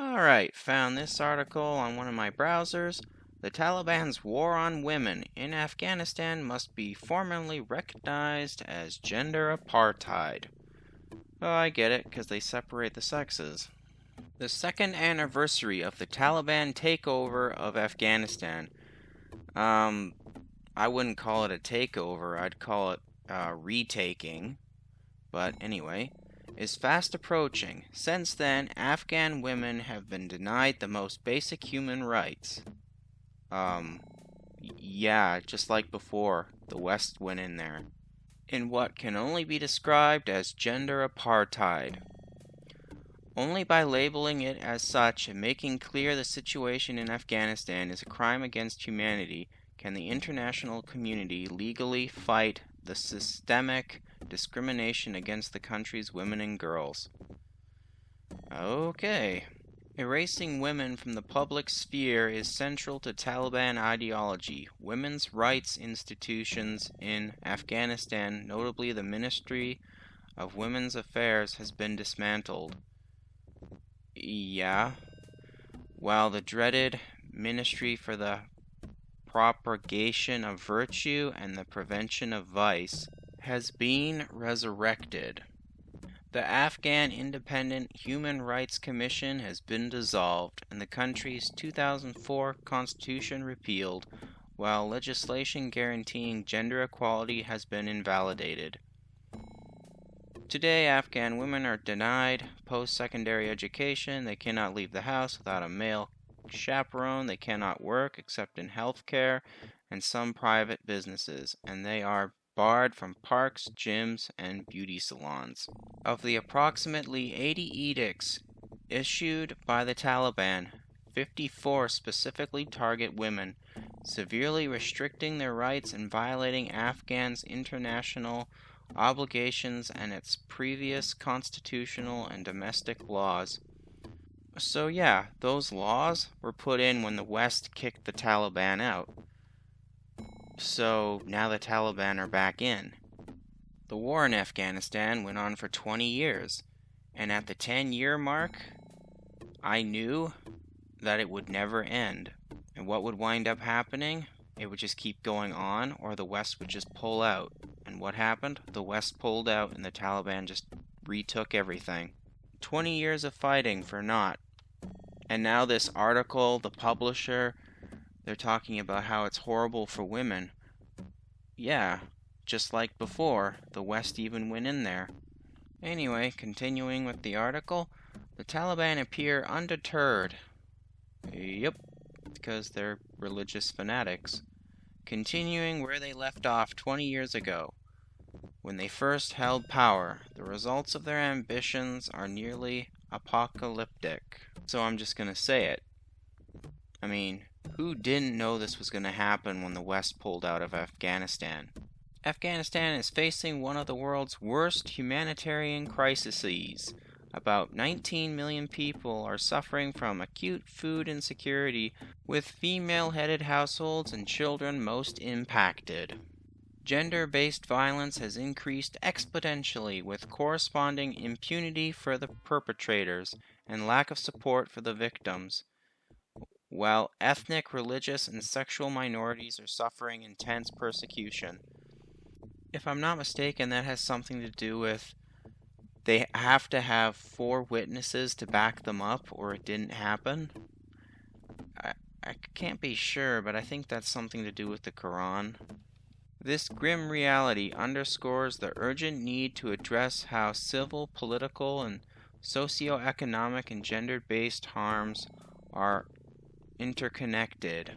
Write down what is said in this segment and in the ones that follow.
Alright, found this article on one of my browsers. The Taliban's war on women in Afghanistan must be formally recognized as gender apartheid. Oh, I get it, because they separate the sexes. The second anniversary of the Taliban takeover of Afghanistan. I wouldn't call it a takeover, I'd call it retaking. But anyway, is fast approaching. Since then, Afghan women have been denied the most basic human rights. Yeah, just like before, the West went in there. In what can only be described as gender apartheid. Only by labeling it as such and making clear the situation in Afghanistan is a crime against humanity can the international community legally fight the systemic discrimination against the country's women and girls. Okay. Erasing women from the public sphere is central to Taliban ideology. Women's rights institutions in Afghanistan, notably the Ministry of Women's Affairs, has been dismantled. Yeah. While the dreaded Ministry for the Propagation of Virtue and the Prevention of Vice has been resurrected. The Afghan Independent Human Rights Commission has been dissolved and the country's 2004 constitution repealed, while legislation guaranteeing gender equality has been invalidated. Today, Afghan women are denied post-secondary education. They cannot leave the house without a male chaperone. They cannot work except in healthcare and some private businesses, and they are barred from parks, gyms, and beauty salons. Of the approximately 80 edicts issued by the Taliban, 54 specifically target women, severely restricting their rights and violating Afghans' international obligations and its previous constitutional and domestic laws. So yeah, those laws were put in when the West kicked the Taliban out. So now the Taliban are back in. The war in Afghanistan went on for 20 years, and at the 10-year mark, I knew that it would never end. And what would wind up happening? It would just keep going on, or the West would just pull out. And what happened? The West pulled out and the Taliban just retook everything. 20 years of fighting for naught. And now this article, the publisher, they're talking about how it's horrible for women. Yeah, just like before, the West even went in there. Anyway, continuing with the article, the Taliban appear undeterred. Yep, because they're religious fanatics. Continuing where they left off 20 years ago, when they first held power, the results of their ambitions are nearly apocalyptic. So I'm just gonna say it. I mean, who didn't know this was going to happen when the West pulled out of Afghanistan? Afghanistan is facing one of the world's worst humanitarian crises. About 19 million people are suffering from acute food insecurity, with female-headed households and children most impacted. Gender-based violence has increased exponentially, with corresponding impunity for the perpetrators and lack of support for the victims, while ethnic, religious, and sexual minorities are suffering intense persecution. If I'm not mistaken, that has something to do with they have to have 4 witnesses to back them up, or it didn't happen. I can't be sure, but I think that's something to do with the Quran. This grim reality underscores the urgent need to address how civil, political, and socio-economic and gender-based harms are interconnected.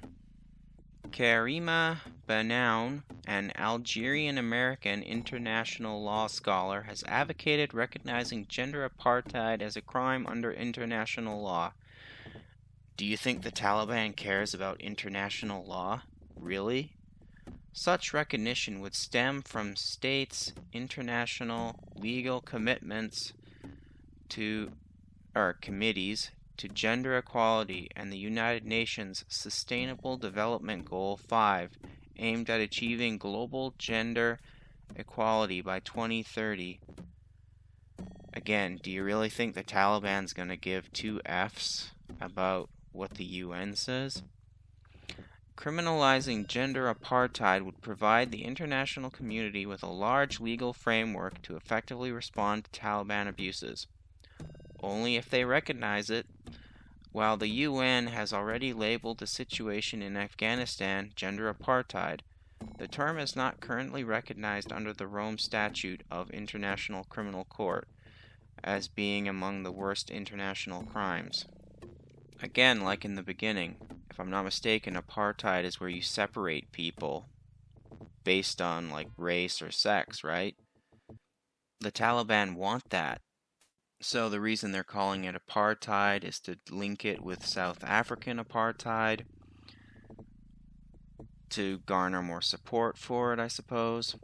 Karima Banoun, an Algerian-American international law scholar, has advocated recognizing gender apartheid as a crime under international law. Do you think the Taliban cares about international law? Really? Such recognition would stem from states' international legal commitments committees to gender equality and the United Nations Sustainable Development Goal 5, aimed at achieving global gender equality by 2030. Again, do you really think the Taliban's going to give 2 Fs about what the UN says. Criminalizing gender apartheid would provide the international community with a large legal framework to effectively respond to Taliban abuses. Only if they recognize it. While the UN has already labeled the situation in Afghanistan gender apartheid, the term is not currently recognized under the Rome Statute of International Criminal Court as being among the worst international crimes. Again, like in the beginning, if I'm not mistaken, apartheid is where you separate people based on like race or sex, right? The Taliban want that. So the reason they're calling it apartheid is to link it with South African apartheid, to garner more support for it, I suppose.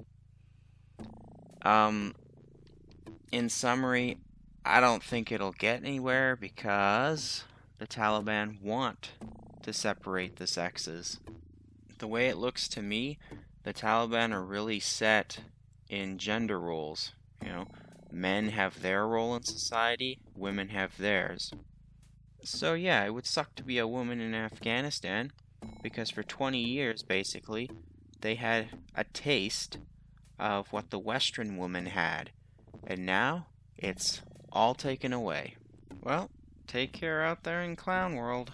In summary, I don't think it'll get anywhere because the Taliban want to separate the sexes. The way it looks to me, the Taliban are really set in gender roles. Men have their role in society, women have theirs. So yeah, it would suck to be a woman in Afghanistan, because for 20 years, basically, they had a taste of what the Western woman had, and now it's all taken away. Well, take care out there in clown world.